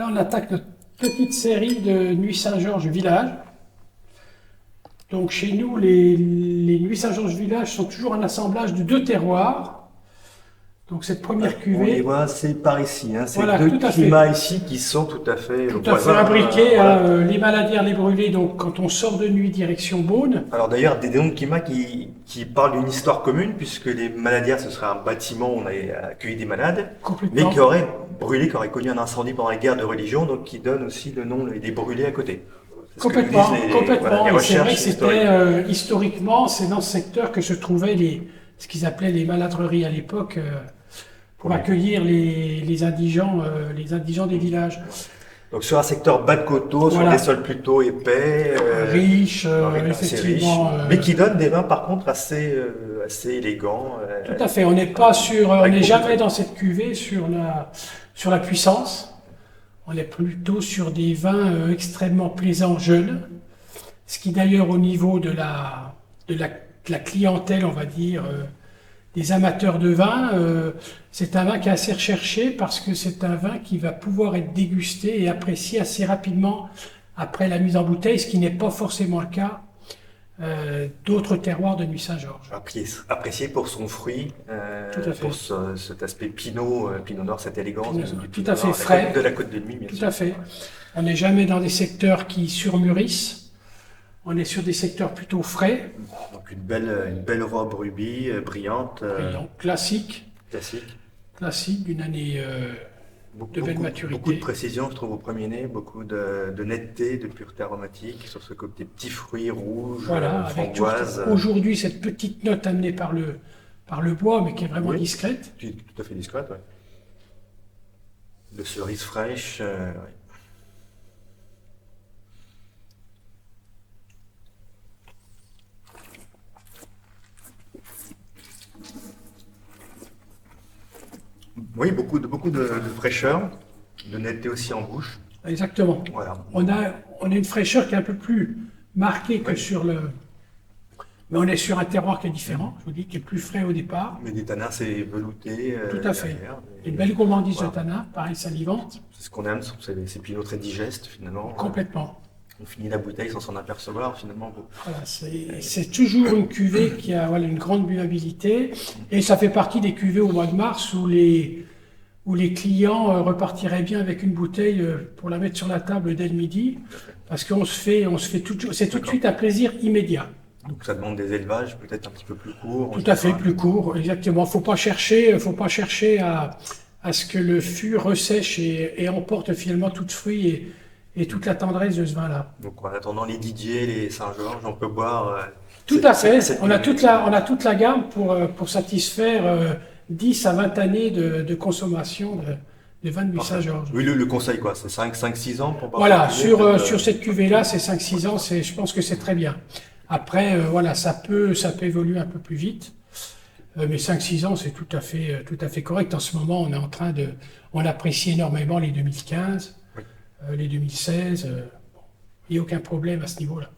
Là, on attaque notre petite série de Nuits Saint-Georges Village. Donc chez nous, les Nuits Saint-Georges Village sont toujours un assemblage de 2 terroirs. Donc cette première cuvée... On les voit, c'est par ici. Hein, c'est voilà, 2 climats ici qui sont tout à fait voisins. Imbriqués. Voilà. Les Maladières, les Brûlés, donc quand on sort de nuit direction Beaune. Alors d'ailleurs, des noms de climats qui parlent d'une histoire commune, puisque les Maladières, ce serait un bâtiment où on avait accueilli des malades, mais qui aurait brûlé, qui aurait connu un incendie pendant la guerre de religion, donc qui donne aussi le nom des Brûlés à côté. Complètement. Voilà, Et c'est vrai que c'était historiquement, c'est dans ce secteur que se trouvaient ce qu'ils appelaient les maladreries à l'époque, pour accueillir les indigents des villages. Donc sur un secteur bas de coteau, sur des sols plutôt épais, riches, effectivement, riche, mais qui donne des vins par contre assez élégants. Tout à fait. On n'est pas on n'est jamais dans cette cuvée sur la puissance. On est plutôt sur des vins extrêmement plaisants, jeunes. Ce qui d'ailleurs au niveau de la clientèle, on va dire, des amateurs de vin, c'est un vin qui est assez recherché parce que c'est un vin qui va pouvoir être dégusté et apprécié assez rapidement après la mise en bouteille, ce qui n'est pas forcément le cas d'autres terroirs de Nuits Saint-Georges. Apprécié pour son fruit, pour cet aspect Pinot Noir, cette élégance tout à fait frais de la Côte de Nuit. Tout à fait. On n'est jamais dans des secteurs qui surmûrissent. On est sur des secteurs plutôt frais. Donc une belle robe rubis, brillante. Classique, d'une année de belle maturité. Beaucoup de précision, je trouve, au premier nez, beaucoup de netteté, de pureté aromatique, sur ce côté petits fruits rouges, framboises. Aujourd'hui, cette petite note amenée par le bois, mais qui est vraiment discrète. Tout à fait discrète, oui. De cerises fraîches, Oui, beaucoup de fraîcheur, de netteté aussi en bouche. Exactement. Voilà. On a une fraîcheur qui est un peu plus marquée que sur le... Mais on est sur un terroir qui est différent, je vous dis, qui est plus frais au départ. Mais des tanins, c'est velouté. Tout à fait. Une belle gourmandise de tanins, pareil, salivante. C'est ce qu'on aime, c'est ces pinots très digestes finalement. Complètement. On finit la bouteille sans s'en apercevoir finalement. Voilà, c'est toujours une cuvée qui a une grande buvabilité et ça fait partie des cuvées au mois de mars où les clients repartiraient bien avec une bouteille pour la mettre sur la table dès le midi parce qu'on c'est tout de suite un plaisir immédiat. Donc ça demande des élevages peut-être un petit peu plus courts. Tout à fait, plus courts, exactement. Faut pas chercher à ce que le fût ressèche et emporte finalement tout le fruit et toute la tendresse de ce vin-là. Donc en attendant les Didier, les Saint-Georges, on peut boire... Tout à fait, on a toute la gamme pour satisfaire 10 à 20 années de consommation de vin de Nuits Saint-Georges. Oui, le conseil quoi, c'est 5-6 ans pour boire. Voilà, sur cette cuvée-là, c'est 5-6 ans, je pense que c'est très bien. Après, ça peut évoluer un peu plus vite. Mais 5-6 ans, c'est tout à fait correct. En ce moment, on apprécie énormément les 2015. Les 2016, il n'y a aucun problème à ce niveau-là.